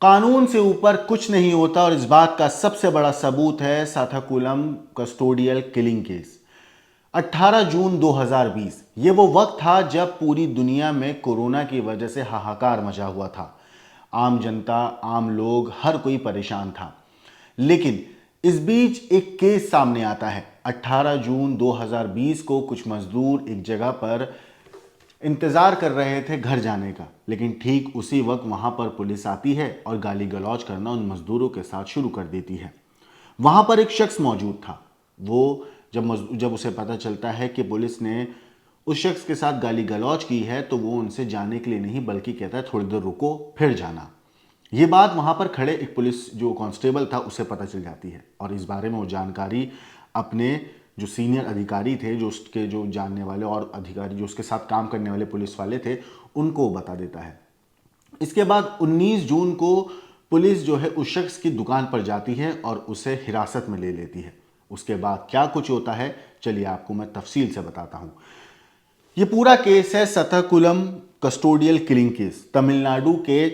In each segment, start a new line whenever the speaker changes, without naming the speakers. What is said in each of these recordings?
कानून से ऊपर कुछ नहीं होता और इस बात का सबसे बड़ा सबूत है साथाकुलम कस्टोडियल किलिंग केस। 18 जून 2020 ये वो वक्त था जब पूरी दुनिया में कोरोना की वजह से हाहाकार मचा हुआ था। आम जनता, आम लोग, हर कोई परेशान था। लेकिन इस बीच एक केस सामने आता है। 18 जून 2020 को कुछ मजदूर एक जगह पर इंतजार कर रहे थे घर जाने का, लेकिन ठीक उसी वक्त वहां पर पुलिस आती है और गाली गलौज करना उन मजदूरों के साथ शुरू कर देती है। वहां पर एक शख्स मौजूद था। वो जब उसे पता चलता है कि पुलिस ने उस शख्स के साथ गाली गलौज की है तो वो उनसे जाने के लिए नहीं बल्कि कहता है थोड़ी देर रुको फिर जाना। ये बात वहां पर खड़े एक पुलिस जो कांस्टेबल था उसे पता चल जाती है और इस बारे में वो जानकारी अपने जो सीनियर अधिकारी थे, जो उसके जो जानने वाले और अधिकारी जो उसके साथ काम करने वाले पुलिस वाले थे, उनको बता देता है। इसके बाद 19 जून को पुलिस जो है उस शख्स की दुकान पर जाती है और उसे हिरासत में ले लेती है। उसके बाद क्या कुछ होता है चलिए आपको मैं तफसील से बताता हूं। ये पूरा केस है सथाकुलम कस्टोडियल किलिंग केस। तमिलनाडु के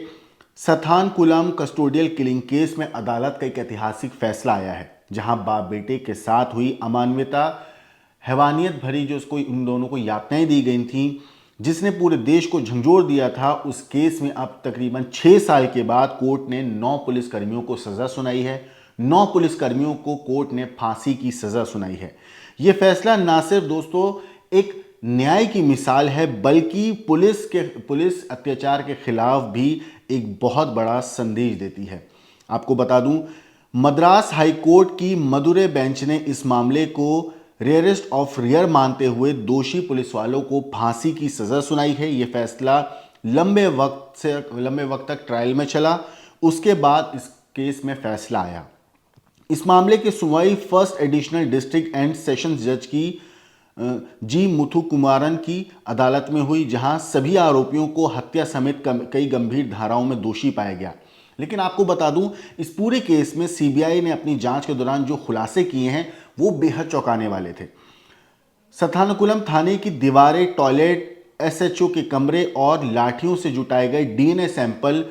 सथानकुलम कस्टोडियल किलिंग केस में अदालत का एक ऐतिहासिक फैसला आया है, जहां बाप बेटे के साथ हुई अमानवीयता, हैवानियत भरी जो उसको उन दोनों को यातनाएं दी गई थी, जिसने पूरे देश को झंझोर दिया था, उस केस में अब तकरीबन 6 साल के बाद कोर्ट ने 9 पुलिसकर्मियों को सजा सुनाई है। 9 पुलिसकर्मियों को कोर्ट ने फांसी की सजा सुनाई है। यह फैसला ना सिर्फ दोस्तों एक न्याय की मिसाल है बल्कि पुलिस अत्याचार के खिलाफ भी एक बहुत बड़ा संदेश देती है। आपको बता दूं, मद्रास हाई कोर्ट की मदुरै बेंच ने इस मामले को रेयरेस्ट ऑफ रेयर मानते हुए दोषी पुलिस वालों को फांसी की सजा सुनाई है। यह फैसला लंबे वक्त तक ट्रायल में चला। उसके बाद इस केस में फैसला आया। इस मामले की सुनवाई first additional district and sessions जज की जी मुथुकुमारन की अदालत में हुई, जहां सभी आरोपियों को हत्या समेत कई गंभीर धाराओं में दोषी पाया गया। लेकिन आपको बता दूं, इस पूरे केस में सीबीआई ने अपनी जांच के दौरान जो खुलासे किए हैं वो बेहद चौंकाने वाले थे। सथानकुलम थाने की दीवारें, टॉयलेट, एसएचओ के कमरे और लाठियों से जुटाए गए डीएनए सैंपल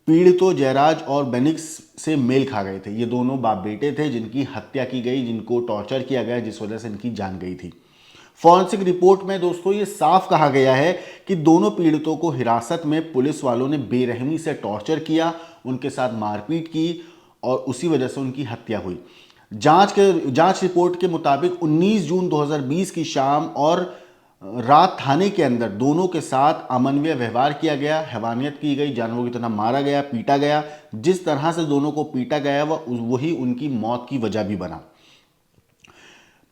पीड़ितों जयराज और बेनिक्स से मेल खा गए थे। ये दोनों बाप बेटे थे जिनकी हत्या की गई, जिनको टॉर्चर किया गया, जिस वजह से इनकी जान गई थी। फॉरेंसिक रिपोर्ट में दोस्तों ये साफ कहा गया है कि दोनों पीड़ितों को हिरासत में पुलिस वालों ने बेरहमी से टॉर्चर किया, उनके साथ मारपीट की और उसी वजह से उनकी हत्या हुई। जांच रिपोर्ट के मुताबिक 19 जून 2020 की शाम और रात थाने के अंदर दोनों के साथ अमानवीय व्यवहार किया गया, हैवानियत की गई, जानवरों की तरह मारा गया, पीटा गया। जिस तरह से दोनों को पीटा गया वही उनकी मौत की वजह भी बना।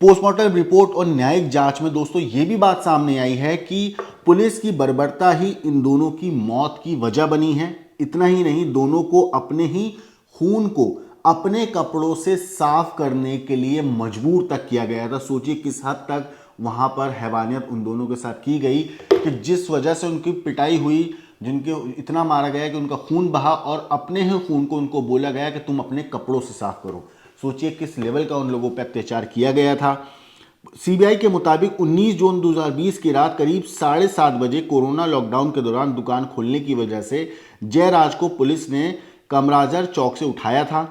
पोस्टमार्टम रिपोर्ट और न्यायिक जांच में दोस्तों ये भी बात सामने आई है कि पुलिस की बर्बरता ही इन दोनों की मौत की वजह बनी है। इतना ही नहीं, दोनों को अपने ही खून को अपने कपड़ों से साफ करने के लिए मजबूर तक किया गया था। सोचिए किस हद तक वहां पर हैवानियत उन दोनों के साथ की गई कि जिस वजह से उनकी पिटाई हुई, जिनके इतना मारा गया कि उनका खून बहा और अपने ही खून को उनको बोला गया कि तुम अपने कपड़ों से साफ करो। सोचिए किस लेवल का उन लोगों पर अत्याचार किया गया था। सीबीआई के मुताबिक 19 जून 2020 की रात करीब 7:30 बजे कोरोना लॉकडाउन के दौरान दुकान खोलने की वजह से जयराज को पुलिस ने कामराजर चौक से उठाया था।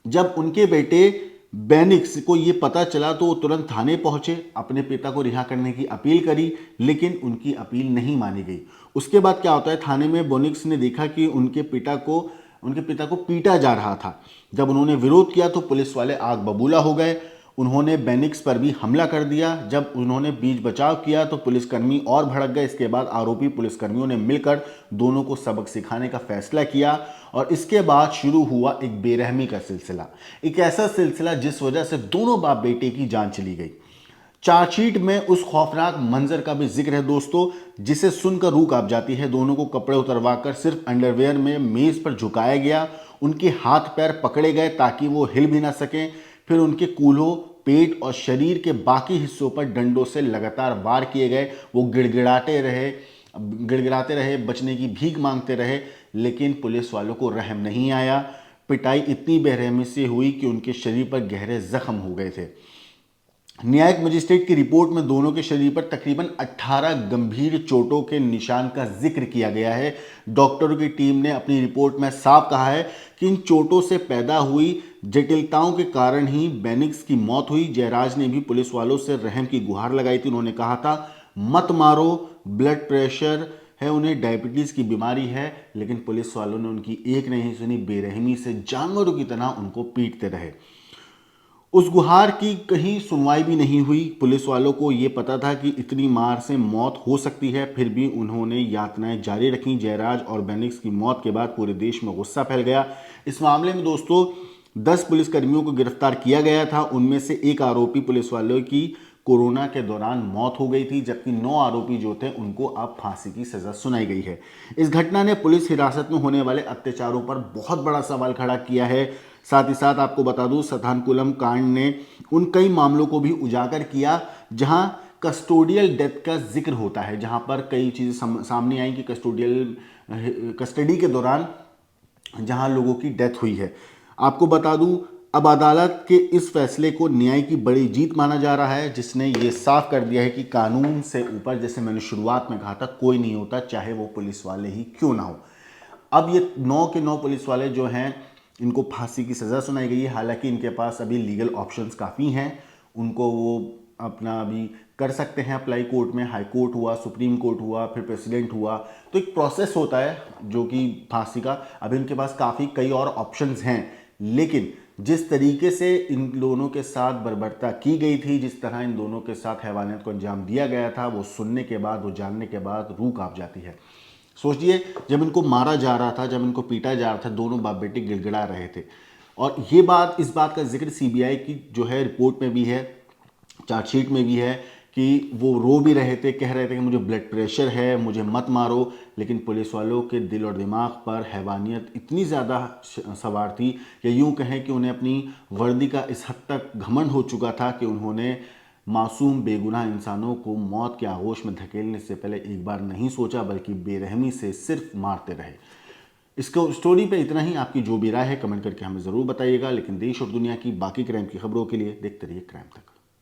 जब उनके बेटे बेनिक्स को यह पता चला तो वो तुरंत थाने पहुंचे, अपने पिता को रिहा करने की अपील करी, लेकिन उनकी अपील नहीं मानी गई। उसके बाद क्या होता है, थाने में बेनिक्स ने देखा कि उनके पिता को पीटा जा रहा था। जब उन्होंने विरोध किया तो पुलिस वाले आग बबूला हो गए। उन्होंने बेनिक्स पर भी हमला कर दिया। जब उन्होंने बीच बचाव किया तो पुलिसकर्मी और भड़क गए। इसके बाद आरोपी पुलिसकर्मियों ने मिलकर दोनों को सबक सिखाने का फैसला किया और इसके बाद शुरू हुआ एक बेरहमी का सिलसिला, एक ऐसा सिलसिला जिस वजह से दोनों बाप बेटे की जान चली गई। चार्जशीट में उस खौफनाक मंजर का भी जिक्र है दोस्तों, जिसे सुनकर रूह कांप जाती है। दोनों को कपड़े उतरवाकर सिर्फ अंडरवेयर में मेज पर झुकाया गया, उनके हाथ पैर पकड़े गए ताकि वो हिल भी ना सकें। फिर उनके कूल्हों, पेट और शरीर के बाकी हिस्सों पर डंडों से लगातार वार किए गए। वो गिड़गिड़ाते रहे, बचने की भीख मांगते रहे, लेकिन पुलिस वालों को रहम नहीं आया। पिटाई इतनी बेरहमी से हुई कि उनके शरीर पर गहरे जख्म हो गए थे। न्यायिक मजिस्ट्रेट की रिपोर्ट में दोनों के शरीर पर तकरीबन 18 गंभीर चोटों के निशान का जिक्र किया गया है। डॉक्टरों की टीम ने अपनी रिपोर्ट में साफ कहा है कि इन चोटों से पैदा हुई जटिलताओं के कारण ही बेनिक्स की मौत हुई। जयराज ने भी पुलिस वालों से रहम की गुहार लगाई थी। उन्होंने कहा था, मत मारो, ब्लड प्रेशर है, उन्हें डायबिटीज की बीमारी है, लेकिन पुलिस वालों ने उनकी एक नहीं सुनी। बेरहमी से जानवरों की तरह उनको पीटते रहे। उस गुहार की कहीं सुनवाई भी नहीं हुई। पुलिस वालों को ये पता था कि इतनी मार से मौत हो सकती है, फिर भी उन्होंने यातनाएं जारी रखी। जयराज और बेनिक्स की मौत के बाद पूरे देश में गुस्सा फैल गया। इस मामले में दोस्तों 10 पुलिसकर्मियों को गिरफ्तार किया गया था। उनमें से एक आरोपी पुलिस वालों की कोरोना के दौरान मौत हो गई थी, जबकि 9 आरोपी जो थे उनको अब फांसी की सजा सुनाई गई है। इस घटना ने पुलिस हिरासत में होने वाले अत्याचारों पर बहुत बड़ा सवाल खड़ा किया है। साथ ही साथ आपको बता दूं, सथानकुलम कांड ने उन कई मामलों को भी उजागर किया जहां कस्टोडियल डेथ का जिक्र होता है, जहां पर कई चीज़ें सामने आई कि कस्टडी के दौरान जहां लोगों की डेथ हुई है। आपको बता दूं, अब अदालत के इस फैसले को न्याय की बड़ी जीत माना जा रहा है, जिसने ये साफ कर दिया है कि कानून से ऊपर, जैसे मैंने शुरुआत में कहा था, कोई नहीं होता, चाहे वो पुलिस वाले ही क्यों ना हो। अब ये 9 के 9 पुलिस वाले जो हैं, इनको फांसी की सज़ा सुनाई गई है। हालांकि इनके पास अभी लीगल ऑप्शंस काफ़ी हैं, उनको वो अपना अभी कर सकते हैं अप्लाई कोर्ट में। हाई कोर्ट हुआ, सुप्रीम कोर्ट हुआ, फिर प्रेसिडेंट हुआ, तो एक प्रोसेस होता है जो कि फांसी का। अभी इनके पास काफ़ी कई और ऑप्शंस हैं, लेकिन जिस तरीके से इन दोनों के साथ बर्बरता की गई थी, जिस तरह इन दोनों के साथ हैवानियत को अंजाम दिया गया था, वो सुनने के बाद, वो जानने के बाद रूह कांप जाती है। सोचिए, जब इनको मारा जा रहा था, जब इनको पीटा जा रहा था, दोनों बाप बेटे गिड़गिड़ा रहे थे। और ये बात, इस बात का जिक्र सीबीआई की जो है रिपोर्ट में भी है, चार्जशीट में भी है, कि वो रो भी रहे थे, कह रहे थे कि मुझे ब्लड प्रेशर है, मुझे मत मारो। लेकिन पुलिस वालों के दिल और दिमाग पर हैवानियत इतनी ज़्यादा सवार थी कि यूँ कहें कि उन्हें अपनी वर्दी का इस हद तक घमंड हो चुका था कि उन्होंने मासूम बेगुनाह इंसानों को मौत के आगोश में धकेलने से पहले एक बार नहीं सोचा, बल्कि बेरहमी से सिर्फ मारते रहे। इसको स्टोरी पे इतना ही। आपकी जो भी राय है कमेंट करके हमें ज़रूर बताइएगा। लेकिन देश और दुनिया की बाकी क्राइम की खबरों के लिए देखते रहिए क्राइम तक।